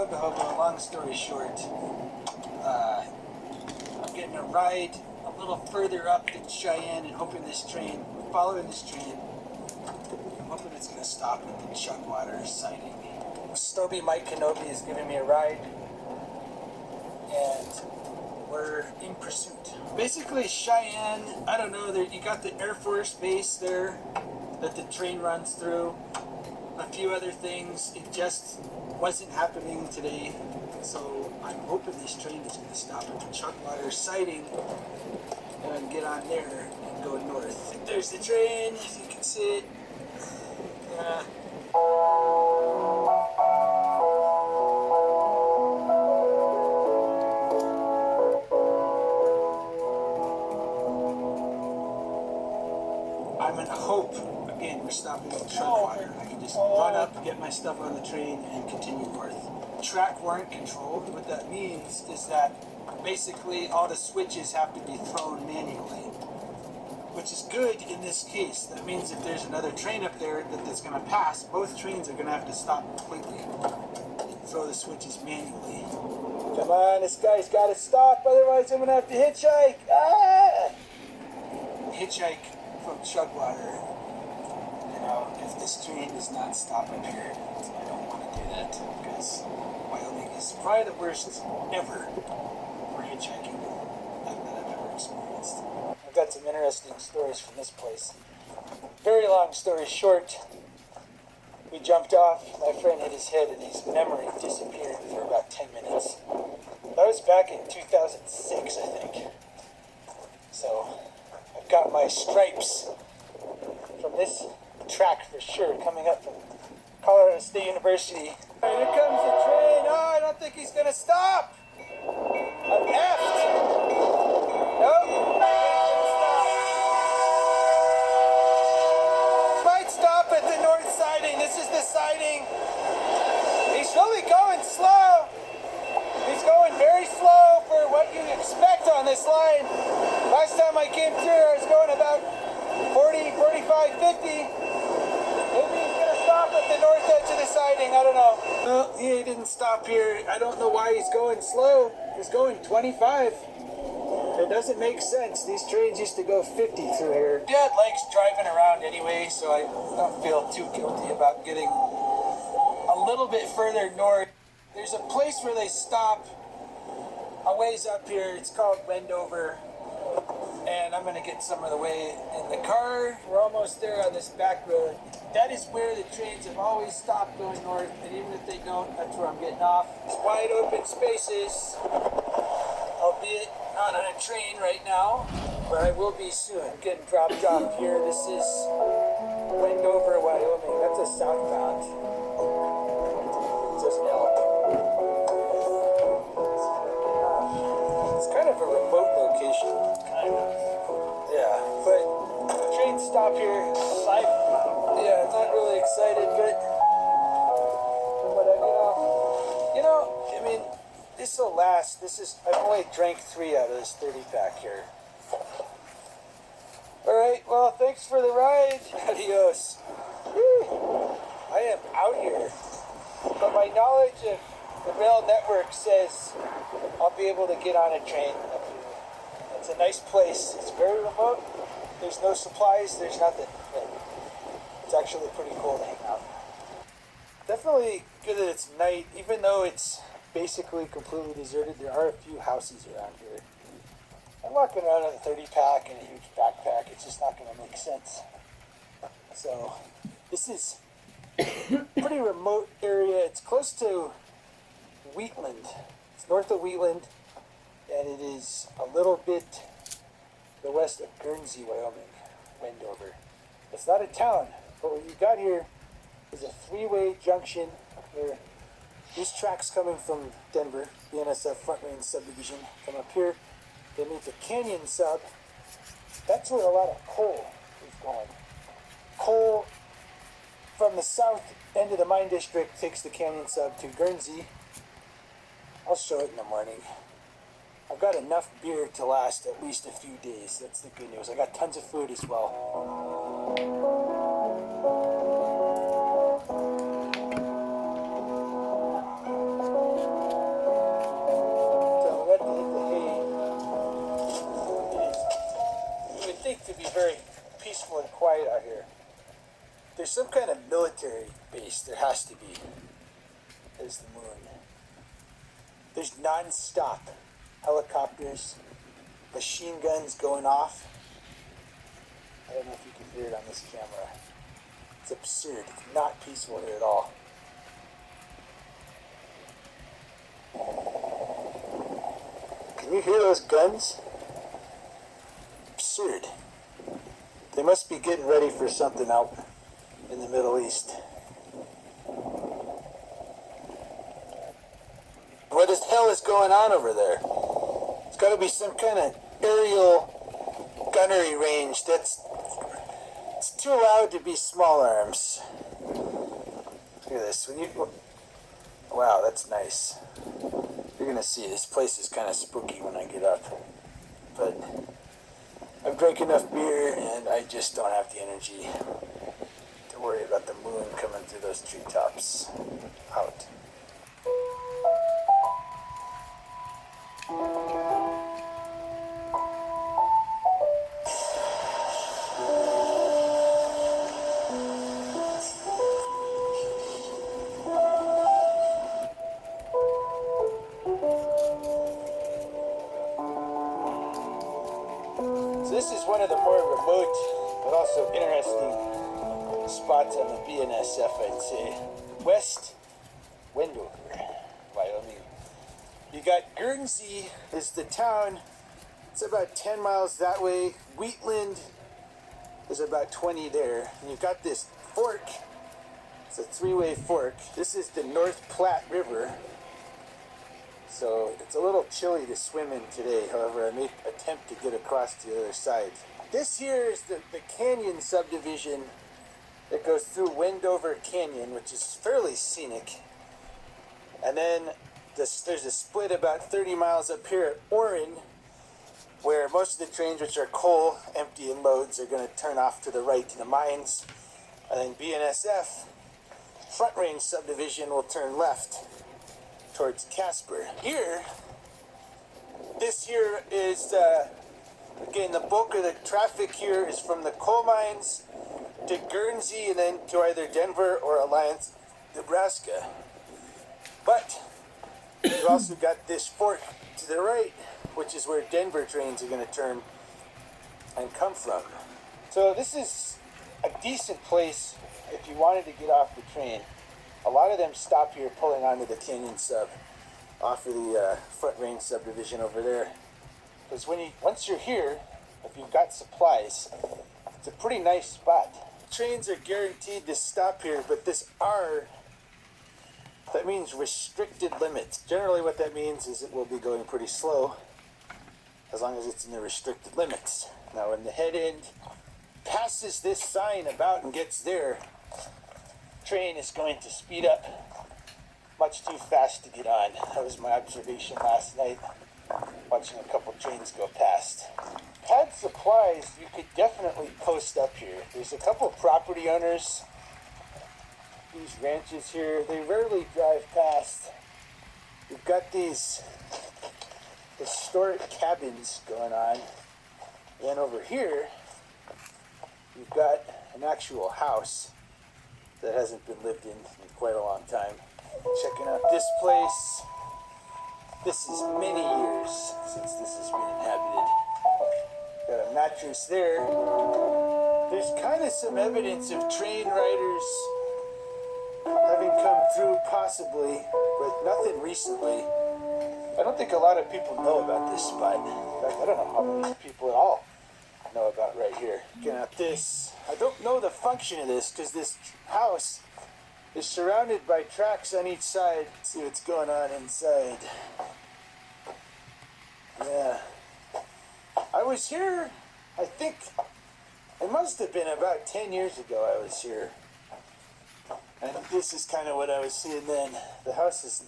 hubba hubba, long story short, I'm getting a ride a little further up in Cheyenne and following this train, I'm hoping it's going to stop at the Chugwater sighting. Stoby Mike Kenobi is giving me a ride, and we're in pursuit. Basically, Cheyenne, I don't know, you got the Air Force Base there that the train runs through, a few other things. It just wasn't happening today, so I'm hoping this train is going to stop at the Chugwater sighting and get on there and go north. There's the train, as you can see it. I'm in hope, again, we're stopping at Chugwater. I can just run up, get my stuff on the train, and continue north. Track warrant control, what that means is that basically all the switches have to be thrown manually, which is good in this case. That means if there's another train up there that's going to pass, both trains are going to have to stop completely and throw the switches manually. Come on, this guy's got to stop, otherwise I'm going to have to hitchhike. Hitchhike from Chugwater. You know, if this train does not stop up here, I don't want to do that, because Wyoming is probably the worst ever for hitchhiking that I've ever experienced. I've got some interesting stories from this place. Very long story short, we jumped off, my friend hit his head and his memory disappeared for about 10 minutes. That was back in 2006, I think. So, I've got my stripes from this track for sure, coming up from Colorado State University. All right, here comes the train. Oh, I don't think he's gonna stop. I'm effed. Nope. Might stop at the north siding. This is the siding. He's really going slow. He's going very slow for what you expect on this line. Last time I came through, I was going about 40, 45, 50. Maybe he's going to stop at the north edge of the siding. I don't know. Well, he didn't stop here. I don't know why he's going slow. He's going 25. It doesn't make sense. These trains used to go 50 through here. Dad likes driving around anyway, so I don't feel too guilty about getting a little bit further north. There's a place where they stop a ways up here. It's called Wendover. And I'm going to get some of the way in the car. We're almost there on this back road. That is where the trains have always stopped going north. And even if they don't, that's where I'm getting off. It's wide open spaces. Albeit not on a train right now, but I will be soon. Getting dropped off here. This is Wendover, Wyoming. That's a southbound. Just now. It's kind of a remote location. Kind of. Yeah, but train stop here. Yeah, I'm not really excited, but I mean, this will last. I've only drank 3 out of this 30 pack here. Alright, well, thanks for the ride. Adios. Woo. I am out here. But my knowledge of the rail network says I'll be able to get on a train up here. It's a nice place. It's very remote. There's no supplies. There's nothing. But it's actually pretty cool to hang out. Definitely good that it's night, even though it's basically completely deserted. There are a few houses around here. I'm walking around with a 30 pack and a huge backpack. It's just not going to make sense. So this is a pretty remote area. It's close to Wheatland. It's north of Wheatland, and it is a little bit the west of Guernsey, Wyoming, Wendover. It's not a town, but what you got here is a 3-way junction where these tracks coming from Denver, BNSF Front Range Subdivision, come up here. They meet the Canyon Sub. That's where a lot of coal is going. Coal from the south end of the mine district takes the Canyon Sub to Guernsey. I'll show it in the morning. I've got enough beer to last at least a few days. That's the good news. I got tons of food as well. very peaceful and quiet out here. There's some kind of military base. There has to be. There's the moon. There's non-stop helicopters, machine guns going off. I don't know if you can hear it on this camera. It's absurd. It's not peaceful here at all. Can you hear those guns? Absurd. They must be getting ready for something out in the Middle East. What the hell is going on over there? It's got to be some kind of aerial gunnery range it's too loud to be small arms. Look at this. Wow, that's nice. You're gonna see this place is kind of spooky when I get up, but I've drank enough beer and I just don't have the energy to worry about the moon coming through those treetops. Out. So this is one of the more remote but also interesting spots on the BNSF, I'd say. West Wendover, Wyoming. You got Guernsey is the town. It's about 10 miles that way. Wheatland is about 20 there. And you've got this fork. It's a three-way fork. This is the North Platte River. So it's a little chilly to swim in today. However, I may attempt to get across to the other side. This here is the canyon subdivision that goes through Wendover Canyon, which is fairly scenic. And then there's a split about 30 miles up here at Orrin, where most of the trains, which are coal, empty and loads, are going to turn off to the right to the mines. And then BNSF, Front Range subdivision, will turn left towards Casper. This here is, again, the bulk of the traffic here is from the coal mines to Guernsey and then to either Denver or Alliance, Nebraska. But you've also got this fork to the right, which is where Denver trains are going to turn and come from. So this is a decent place if you wanted to get off the train. A lot of them stop here pulling onto the canyon sub off of the Front Range subdivision over there. Because once you're here, if you've got supplies, it's a pretty nice spot. Trains are guaranteed to stop here, but this R, that means restricted limits. Generally what that means is it will be going pretty slow as long as it's in the restricted limits. Now when the head end passes this sign about and gets there, train is going to speed up much too fast to get on. That was my observation last night, watching a couple trains go past. Had supplies, you could definitely post up here. There's a couple property owners, these ranches here, they rarely drive past. You've got these historic cabins going on. And then over here, you've got an actual house that hasn't been lived in quite a long time. Checking out this place. This is many years since this has been inhabited. Got a mattress there. There's kind of some evidence of train riders having come through possibly, but nothing recently. I don't think a lot of people know about this spot. In fact, I don't know how many people at all know about right here. Looking at this, I don't know the function of this because this house is surrounded by tracks on each side. Let's see what's going on inside. Yeah. I was here, I think, it must have been about 10 years ago I was here. And this is kind of what I was seeing then. The house is,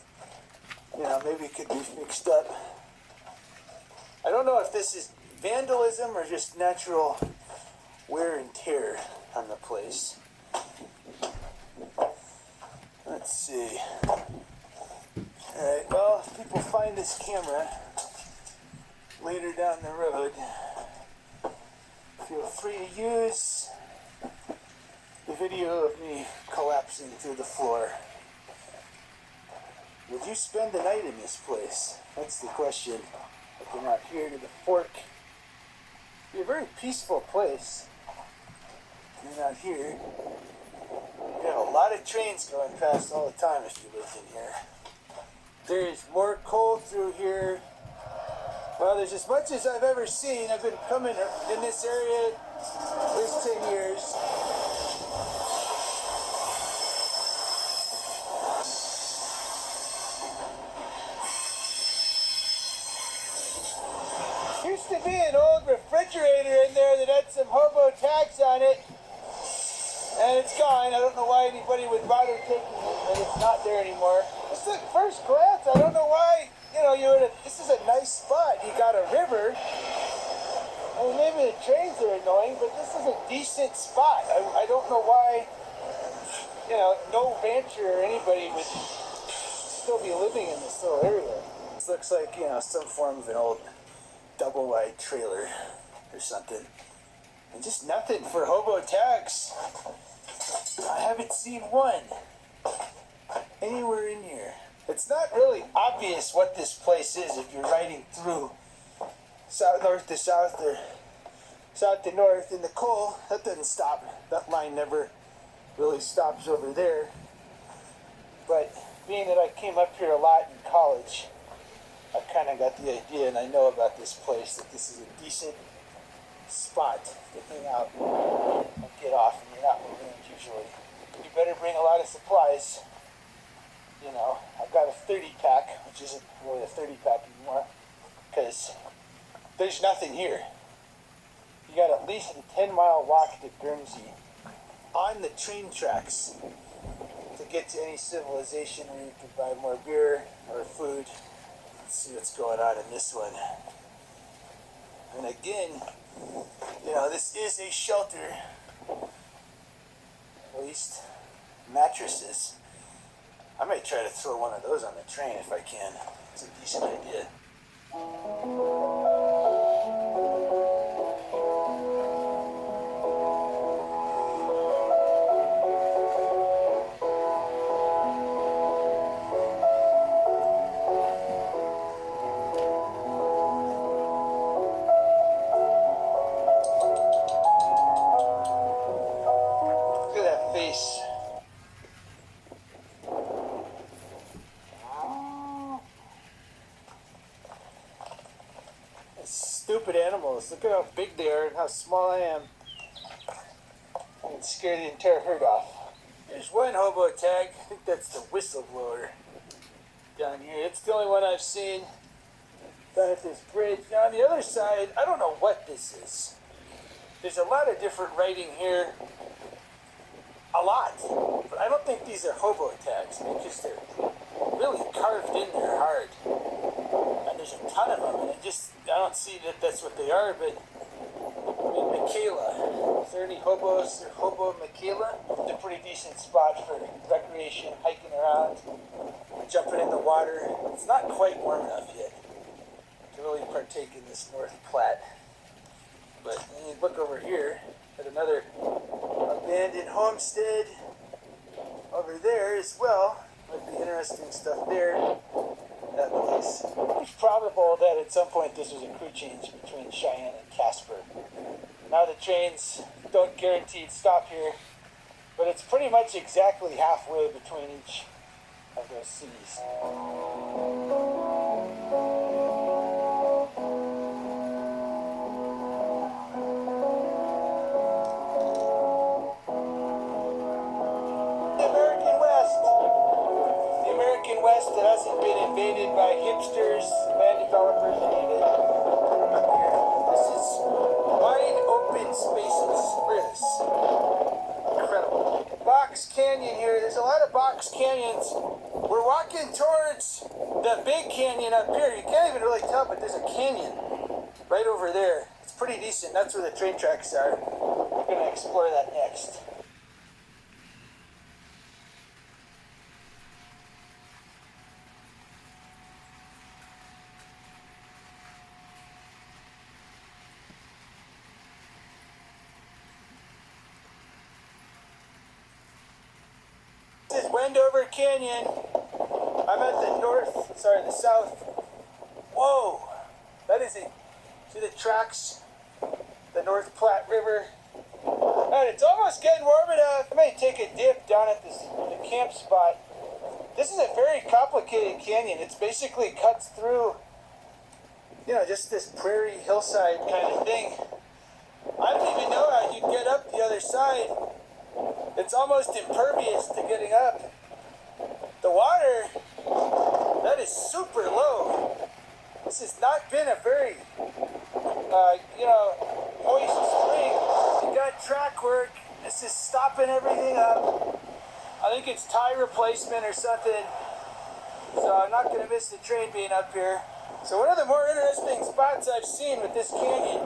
maybe it could be fixed up. I don't know if this is vandalism or just natural wear and tear on the place. Let's see. Alright, well, if people find this camera later down the road, Feel free to use the video of me collapsing through the floor. Would you spend the night in this place? That's the question. Looking out here to the fork. It'd be a very peaceful place. And out here, you have a lot of trains going past all the time if you live in here. There is more coal through here. Well, there's as much as I've ever seen. I've been coming in this area at least 10 years. Used to be an old refrigerator in there that had some hobo tags on it. And it's gone. I don't know why anybody would bother taking it, but it's not there anymore. Just at first glance, I don't know why. You know, this is a nice spot. You got a river. I mean, maybe the trains are annoying, but this is a decent spot. I don't know why, you know, no rancher or anybody would still be living in this little area. This looks like, you know, some form of an old double-wide trailer or something. And just nothing for hobo tags. I haven't seen one anywhere in here. It's not really obvious what this place is if you're riding through north to south or south to north. In the coal, that doesn't stop. That line never really stops over there. But being that I came up here a lot in college, I kind of got the idea, and I know about this place, that this is a decent spot to hang out and get off, and you're not moving usually. You better bring a lot of supplies. You know, I've got a 30 pack, which isn't really a 30 pack anymore, because there's nothing here. You got at least a 10-mile walk to Guernsey on the train tracks to get to any civilization where you can buy more beer or food. Let's see what's going on in this one. And again, you know, this is a shelter. At least mattresses. I might try to throw one of those on the train if I can. It's a decent idea. Look at that face. Stupid animals. Look at how big they are and how small I am. I can scare the entire herd off. There's one hobo tag. I think that's the whistleblower down here. It's the only one I've seen down at this bridge. Now on the other side, I don't know what this is. There's a lot of different writing here. A lot. But I don't think these are hobo tags because they're really carved in there hard. And there's a ton of them, and I don't see that that's what they are, but I mean, Michaela. Is there any hobos or hobo Michaela? It's a pretty decent spot for recreation, hiking around, jumping in the water. It's not quite warm enough yet to really partake in this North Platte. But then you look over here at another abandoned homestead over there as well. Might be interesting stuff there. That place. It's probable that at some point this was a crew change between Cheyenne and Casper. Now the trains don't guaranteed stop here, but it's pretty much exactly halfway between each of those cities. West that hasn't been invaded by hipsters, land developers, and even here. This is wide open spaces. Look at this. Incredible. Box Canyon here. There's a lot of box canyons. We're walking towards the big canyon up here. You can't even really tell, but there's a canyon right over there. It's pretty decent. That's where the train tracks are. We're going to explore that next. Wendover Canyon. I'm at the south. Whoa, that is it. See the tracks, the North Platte River. And it's almost getting warm enough. I may take a dip down at the camp spot. This is a very complicated canyon. It's basically cuts through, just this prairie hillside kind of thing. I don't even know how you'd get up the other side. It's almost impervious to getting up. The water, that is super low. This has not been a very, moist spring. You got track work. This is stopping everything up. I think it's tire replacement or something. So I'm not going to miss the train being up here. So one of the more interesting spots I've seen with this canyon,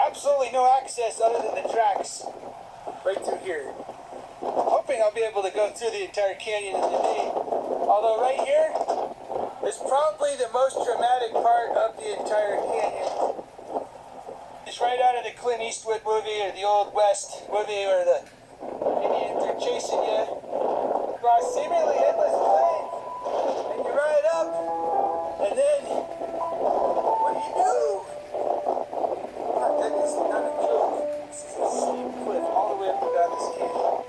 absolutely no access other than the tracks right through here. Hoping I'll be able to go through the entire canyon in the day. Although right here is probably the most dramatic part of the entire canyon. It's right out of the Clint Eastwood movie or the Old West movie where the Indians are chasing you across seemingly endless plains. And you ride up, and then what do? That is not a joke. This is a steep cliff all the way up and down this canyon.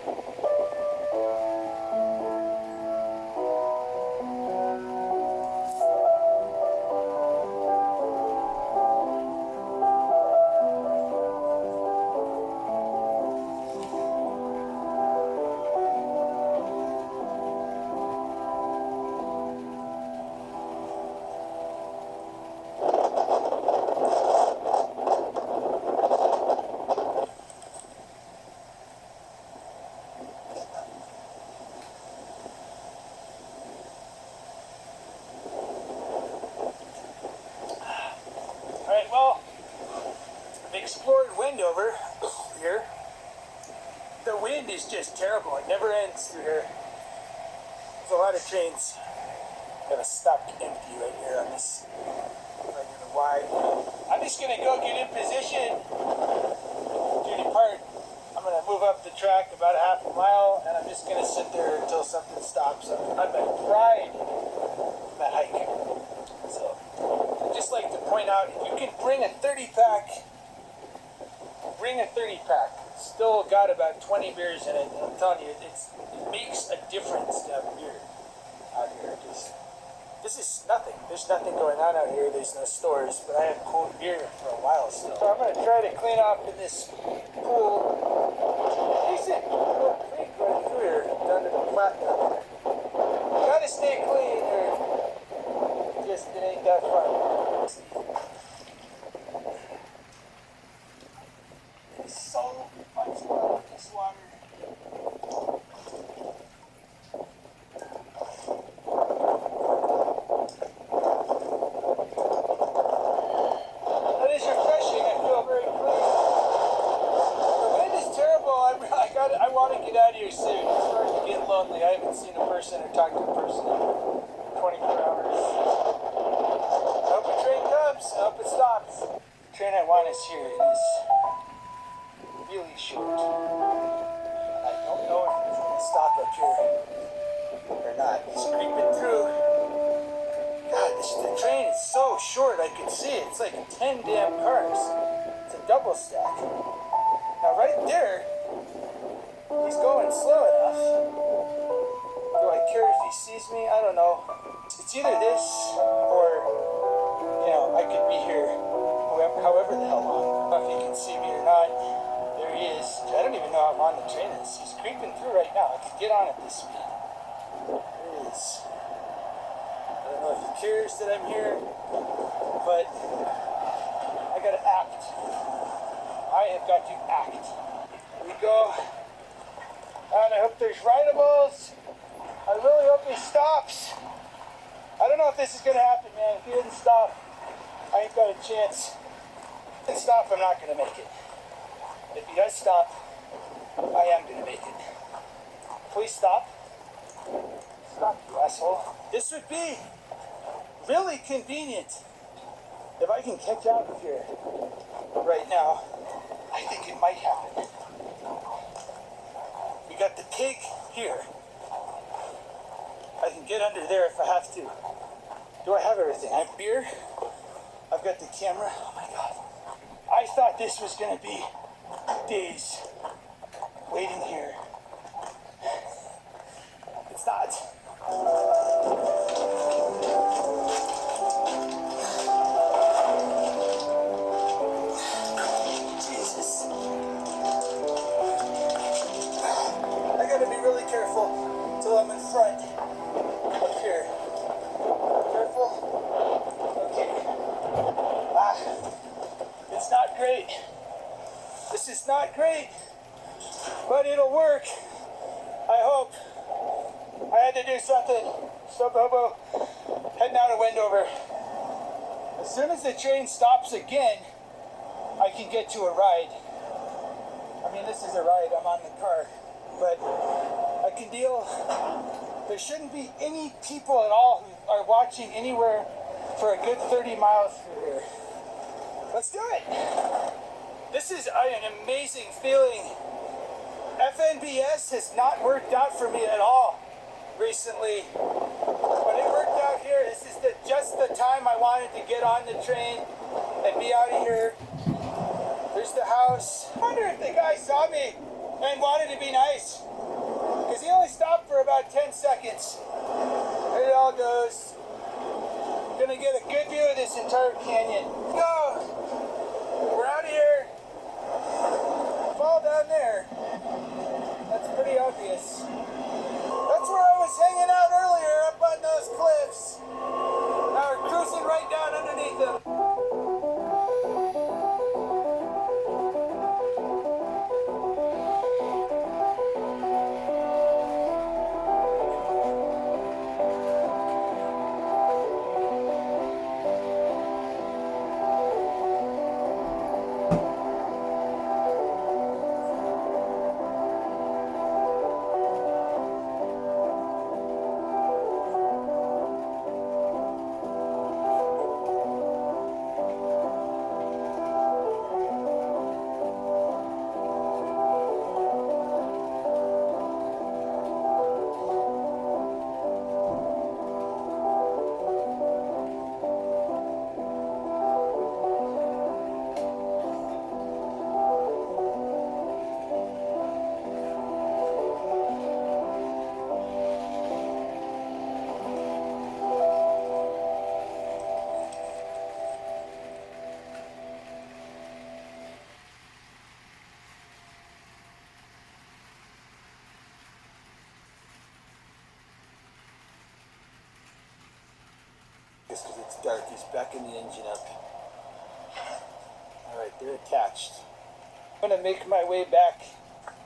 Explored Wendover here. The wind is just terrible. It never ends through here. There's a lot of trains. I'm gonna stop empty right here on this. I don't know why. I'm just gonna go get in position to depart. I'm gonna move up the track about a half a mile, and I'm just gonna sit there until something stops. I'm a pride in that hike. So I'd just like to point out, if you can bring a 30-pack. Bring a 30-pack. It's still got about 20 beers in it. And I'm telling you, it makes a difference to have beer out here. This is nothing. There's nothing going on out here. There's no stores, but I have cold beer for a while still. So I'm going to try to clean up in this pool. Decent little creek right through here, down to the Platte down there. Gotta stay clean or it ain't that fun. So much love in this water. That is refreshing. I feel very clean. The wind is terrible. I want to get out of here soon. It's starting to get lonely. I haven't seen a person or talked to a person in 24 hours. I hope a train comes. I hope it stops. The train I want is here. It is really short. I don't know if it's going to stop up here or not. It's creeping through. God, the train is so short. I can see it. It's like 10 damn cars. It's a double stack. Now right there, he's going slow enough. Do I care if he sees me? I don't know. It's either this or, I could be here however the hell long. I don't know if he can see me or not. There he is. I don't even know how long the train is. He's creeping through right now. I could get on at this speed. There he is. I don't know if he cares that I'm here, but I gotta act. I have got to act. Here we go. And I hope there's rideables. I really hope he stops. I don't know if this is gonna happen, man. If he doesn't stop, I ain't got a chance. If he doesn't stop, I'm not gonna make it. If he does stop, I am going to make it. Please stop. Stop, you asshole. This would be really convenient if I can catch out of here right now. I think it might happen. We got the pig here. I can get under there if I have to. Do I have everything? I have beer. I've got the camera. Oh my God. I thought this was gonna be days waiting here. It's not. Jesus. I gotta be really careful till I'm in front up here. Careful. Okay. It's not great. This is not great, but it'll work. I hope. I had to do something. Stop, hobo. Heading out of Wendover. As soon as the train stops again, I can get to a ride. I mean, this is a ride. I'm on the car. But I can deal. There shouldn't be any people at all who are watching anywhere for a good 30 miles through here. Let's do it. This is an amazing feeling. FNBS has not worked out for me at all recently, but it worked out here. This is just the time I wanted to get on the train and be out of here. There's the house. I wonder if the guy saw me and wanted to be nice, because he only stopped for about 10 seconds. There it all goes. Gonna get a good view of this entire canyon. Go! We're out of here. Fall down there. That's pretty obvious. That's where I was hanging out earlier, up on those cliffs. Now we're cruising right down underneath them. Because it's dark, he's backing the engine up. Alright, they're attached. I'm gonna make my way back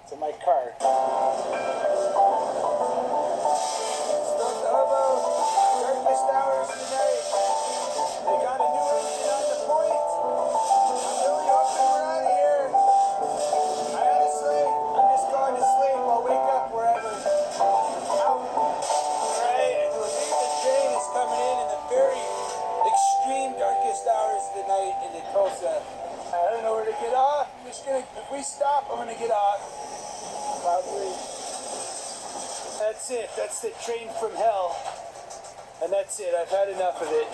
to my car. Stop the hobo. Darkest hours tonight. They got a new engine on the point. I'm really hoping we're out of here. I'm just going to sleep. I'll wake up wherever. Alright, I believe the train is coming in the very extreme darkest hours of the night into Tulsa. I don't know where to get off. If we stop, I'm gonna get off. Probably. That's it. That's the train from hell. And that's it. I've had enough of it.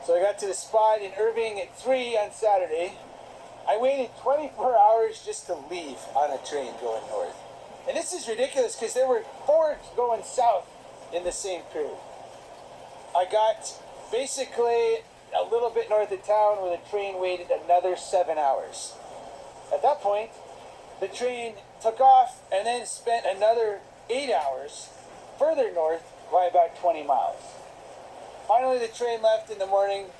So I got to the spot in Irving at 3 on Saturday. I waited 24 hours just to leave on a train going north. And this is ridiculous because there were 4 going south in the same period. I got basically a little bit north of town where the train waited another 7 hours. At that point, the train took off and then spent another 8 hours further north by about 20 miles. Finally, the train left in the morning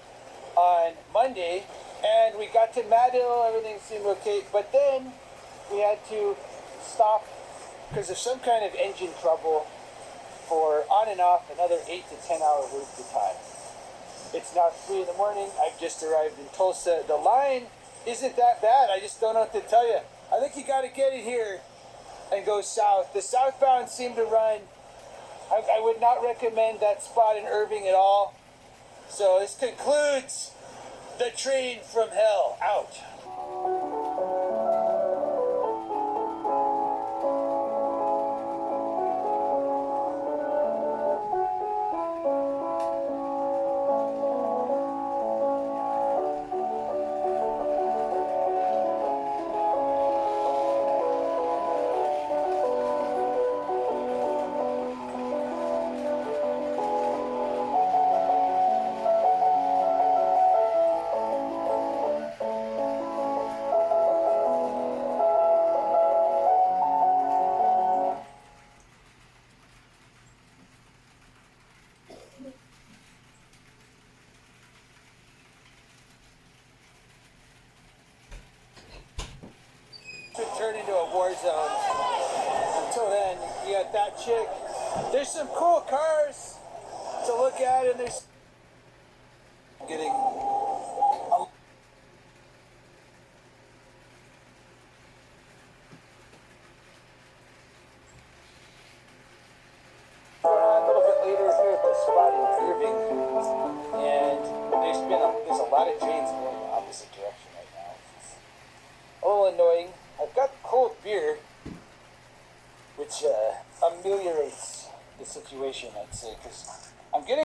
on Monday, and we got to Madill. Everything seemed okay, but then we had to stop because of some kind of engine trouble for on and off another 8 to 10 hour wait to time. It's now 3 in the morning. I've just arrived in Tulsa. The line isn't that bad. I just don't know what to tell you. I think you got to get it here and go south. The southbound seem to run. I would not recommend that spot in Irving at all. So this concludes the train from hell. Out. turn into a war zone. Until then, you got that chick. There's some cool cars to look at, and there's getting a little bit later here at the spot in Irving, and there's a lot of trains going the opposite direction right now. It's a little annoying. I've got cold beer, which ameliorates the situation, I'd say, because I'm getting